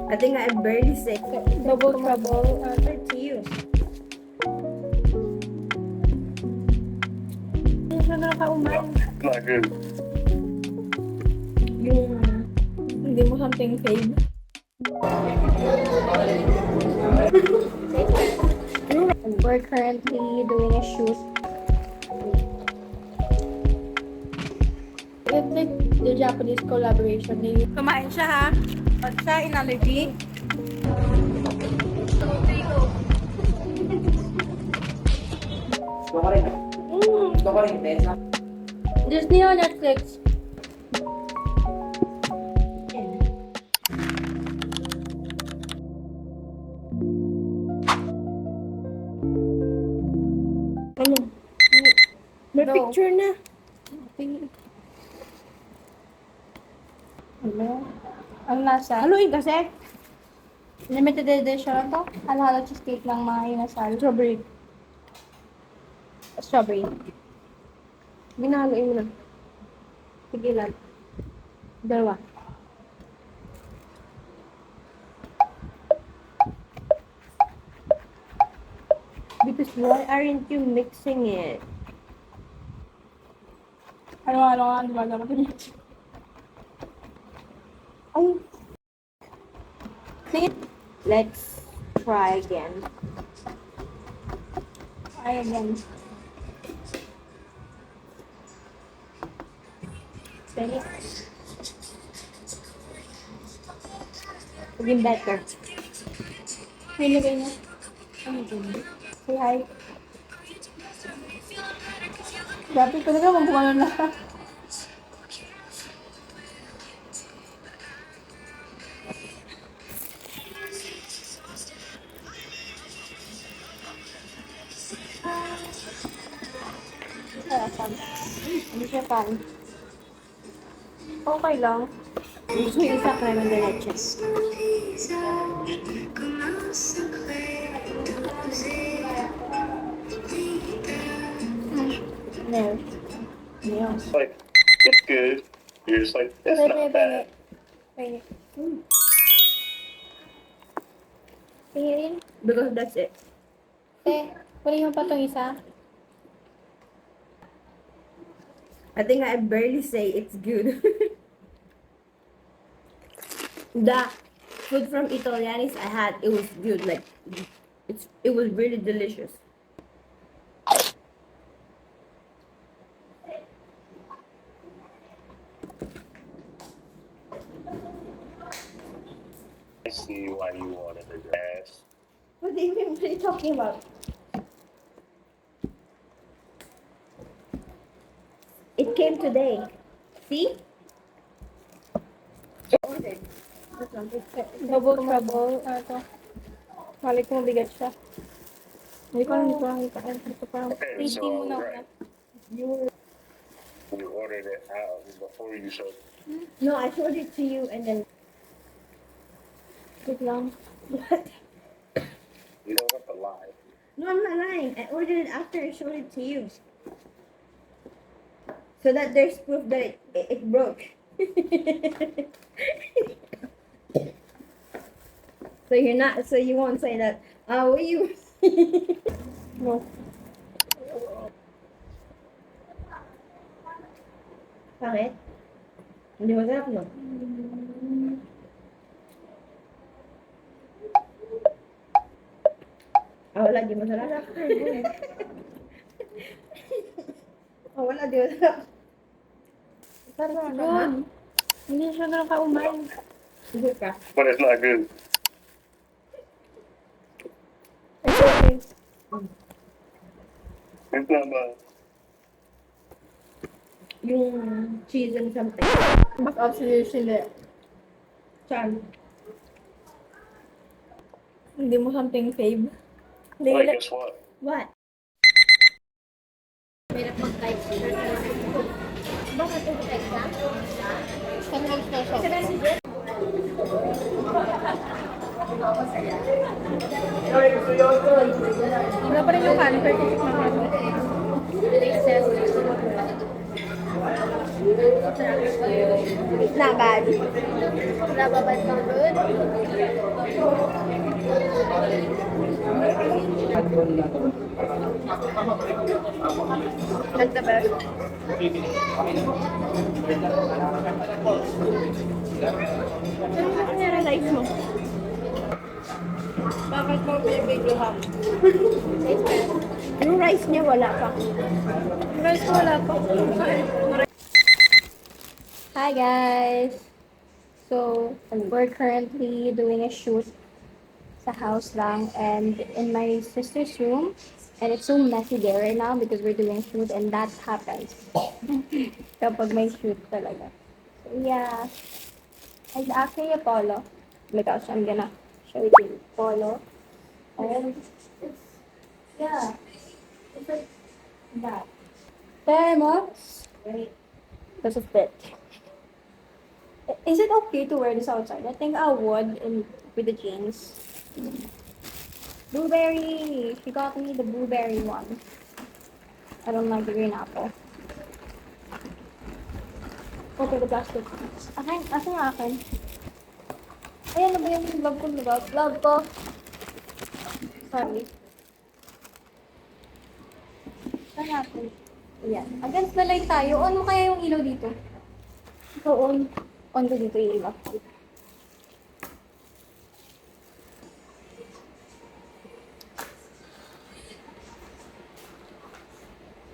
I think I barely say Double trouble. to you. Hindi siya nakauman. Not good. Yung hindi mo something fade. We're currently doing a shoot. It's like the Japanese collaboration. Kumain siya ha. At siya in allergy. Disney or Netflix? Ano? May No. picture na. Ano? Ang nasa? Haluin kasi. Limited edition to. Halo-halo cheesecake ng mga inasal. Strawberry. Strawberry. Binahaluin mo na. Sige lang. Dalawa. Because why aren't you mixing it? Ano-ano nga, di ba? Dapat yun. Oh. See? Let's try again. Ay, again. Ready? Maging better. Ay, lagay niya. Ano yun? Say hi. Grabe ko na kung ano na. Hindi siya fun. Okay lang. Gusto yung isa creme de leche. No. Yeah. It's like, it's good. You're just like, it's Wait, not bad. Wait. Tingin. Because that's it. Kunin mo pa itong isa. I think I barely say it's good. The food from Italianis I had, it was good. Like, it was really delicious. I see why you wanted the grass. What are you talking about? It came today. See? Ordered. This one. Double trouble. Ano to? Mali ko mabigat siya. Hindi ko alam ito parang Okay, tasty so, mo na. right. You ordered it out before you showed. No, I showed it to you and then Wait lang. what? You don't have to lie. No, I'm not lying. I ordered it after I showed it to you. So that there's proof that it broke. So you're not, so you won't say that, what you... No. Bakit? Hindi masarap, no? Wala, di masarap. Wala, di masarap. Parang yun. Hindi siya ganun kauman. Hindi ka. But it's not good. It's okay. It's not bad. Yung cheese and something. Back up sila. Saan? Hindi mo something fave. Like, guess what? What? Mahirap mag-type. Bakit mag-type ka? Saan mo gusto? Wala pa rin yung cancer. It's not bad. Not bad, but not good. That's the best. Ano ba kanya rice mo? Bakit mo pinag-videohan? Yung rice niya wala pa. Yung rice ko wala pa. Hi guys! So, we're currently doing a shoot sa house lang and in my sister's room. And it's so messy there right now because we're doing shoot and that happens kapag may shoot talaga. So yeah, it's actually a polo. Oh my gosh, I'm gonna show you the polo. And it's, yeah, it's like that. Thermos. Wait, that's a fit. Is it okay to wear this outside? I think I would with the jeans. Blueberry. She got me the blueberry one. I don't like the green apple. Okay, the plastic. Akin nga akin. Ayan na ba yung love ko? Love ko. Sorry. Saan natin? Ayan. Against the light tayo. On mo kaya yung ilaw dito? Ikaw on. On ko dito yung ilaw.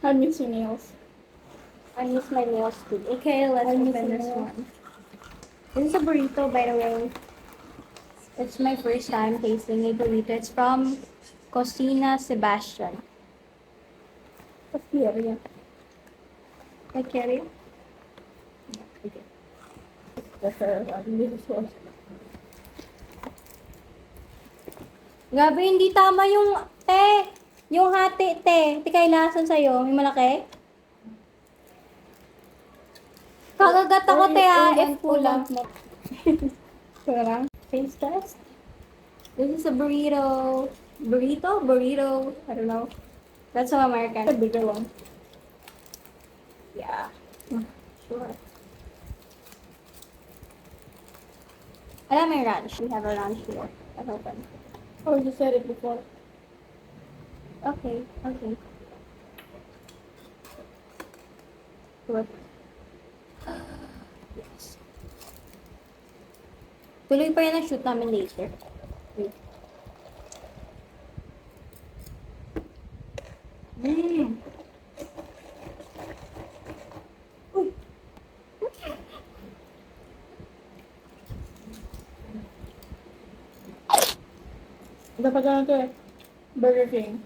I miss your nails. I miss my nails too. Okay, let's open this one. This is a burrito, by the way. It's my first time tasting a burrito. It's from Cocina Sebastian. What's the area? Like carry? Gabi, hindi tama yung te. Yung hati, te. Di kay lasan sa'yo. May malaki? Kagagat ako, te, ha. And ulam. Parang Taste test. This is a burrito. Burrito? I don't know. That's so American. a bigger one. Yeah. Sure. Alam mo yung ranch. We have a ranch here. Let's open. Oh, you said it before. Okay. Good. Yes. Tuloy pa yan ang shoot namin later. Wait. Dapat ano to eh. Burger King.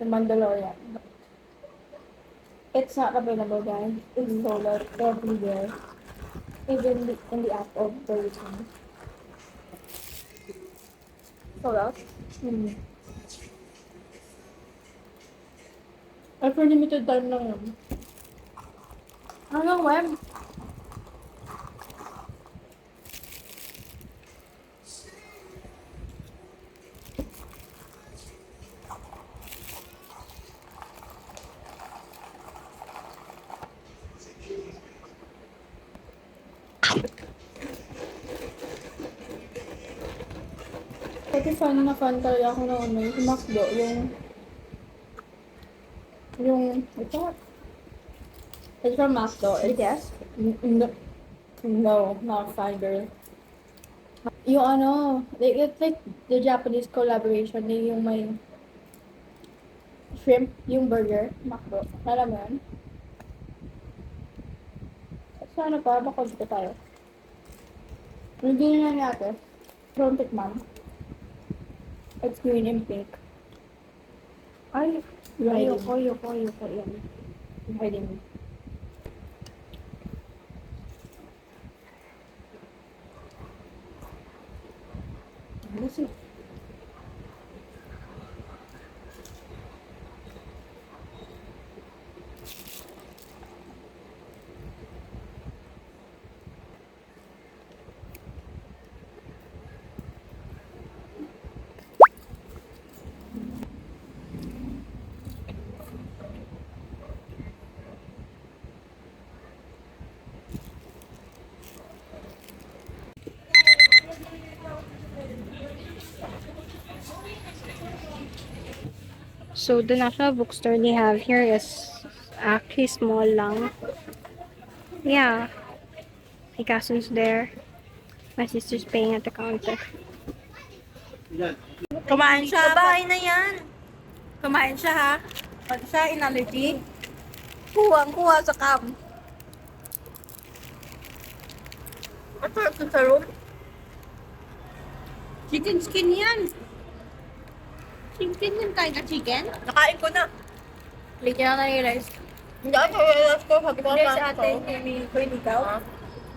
The Mandalorian. It's not available, guys. It's sold out everywhere. Even in the app of Burger King. Sold out? Hmm. Ay, for limited time lang yun. Hanggang web? Kasi fan na fan talaga ako na ano, yung McDo, ito, it's from McDo. BTS? No, not fan girl. Yung ano, like, it's like the Japanese collaboration, yung may shrimp, yung burger, McDo. Alam mo yan? So ano pa, baka dito tayo. Hindi na natin. From Tikman. It's green and pink. Ay, Riding. ayoko yan. Hiding. Lucy. So the National Bookstore they have here is actually small lang. Yeah. My cousin's there. My sister's paying at the counter. Kumain siya. Sa bahay na yan. Kumain siya ha. Pag siya inality, kuha sa cam. At sa room. Chicken skin yan. Chicken yan tayo na chicken? Nakain ko na. Bigyan na yung rice. Hindi ako rice ko. Sabi ko Hindi, sa sa ate, hindi ko ikaw.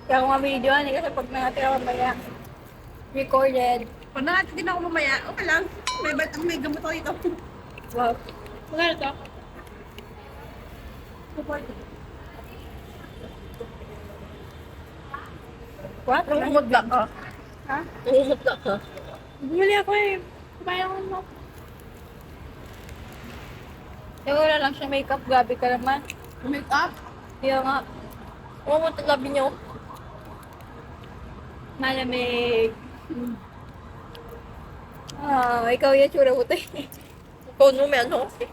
Kaya ako nga-video kasi pag nangatira mamaya, recorded. Pag nakati din ako mamaya, okay lang. May gamot ako dito. Wow. Magkano to? What? Namumutla ka. Ha? Namumutla ka. Bumili ako eh. Kumain ako mo. Eh, wala lang siya makeup. Gabi ka naman. Make up? Kaya nga. Namumutla labi niyo. Malamig. Ah, ikaw yung tsura mo tayo. Ikaw no, may ano kasi.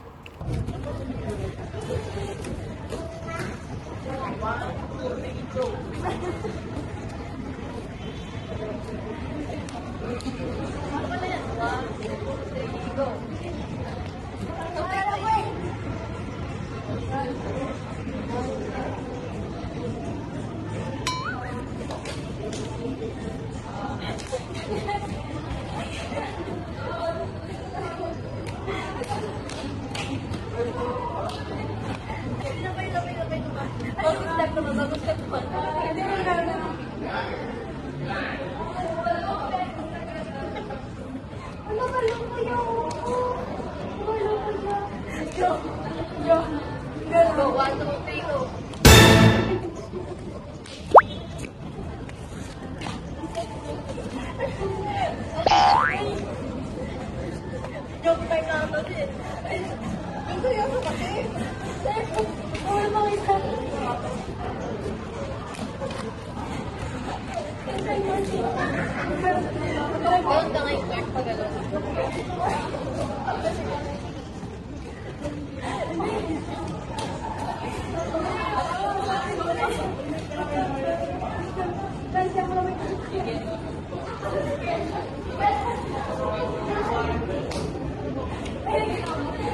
Joke time na ako din. Ang seryoso kasi. Wala mga isa. Gano'n ka ngayon, Clark, pag gano'n.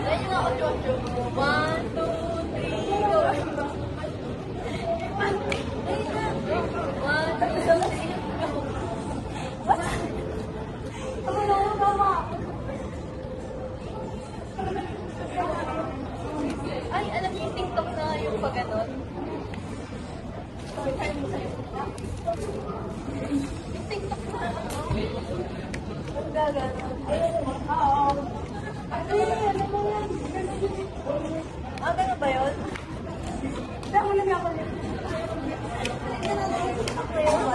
One, two, three, go. One, two, three, go. What? Ay, alam niyo yung TikTok na yung pag ganon? Yung TikTok na ang gaganon. Oo. Ay, ano mo yan? Ah, gano'n ba yun? Saan mo lang ako yun? Hindi na lang yung TikTok na yun.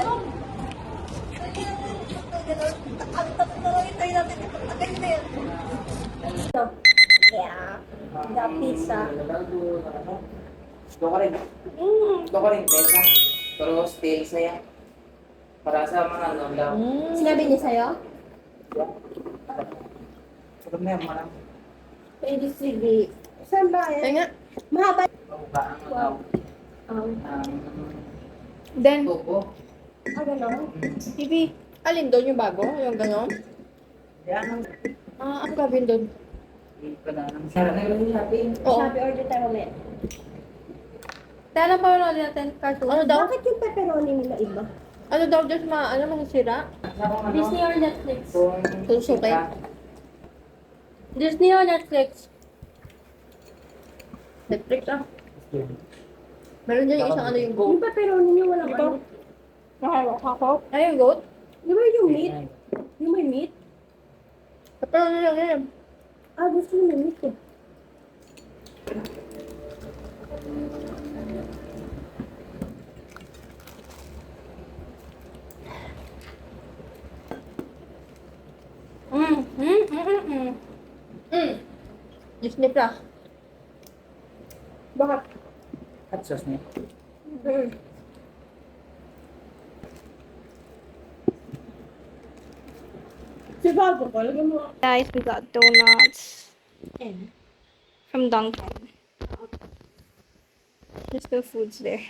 Ang tatlo yung tayo natin ito. Agay na yun. Yeah. The pizza. Gusto ko rin. Gusto ko rin, pesa. Pero stales na yan. Para sa mga ano lang. Sinabi niya sa'yo? Sarap na yan, marami. Pwede sige. Saan ba Kaya yan? nga. Mahaba. Wow. Then, Tubo. Gano'n? TV, alin doon yung bago? Yung gano'n? Yan. Ah, ang gawin doon? Hindi pa na. Sarap na yung shopping. Oo. Sabi order tayo mamaya. Kaya lang pa natin cartoon. Ano daw? Bakit yung pepperoni nila iba? Ano daw just masisira? Disney or Netflix? Susukay. Disney or Netflix? Netflix ah. Meron dyan yung isang ano yung goat. Yung pepperoni niya walang Ito. ano. Nakahawak ako. Ano yung goat? Di ba yung meat? Yung may meat? Pero ano lang yun? Ah, gusto yung may meat eh. Disney Plus. Bakit? Hot sauce niya. Si Bago ko, lagyan mo. Guys, we got donuts. And From Dunkin'. There's still foods there.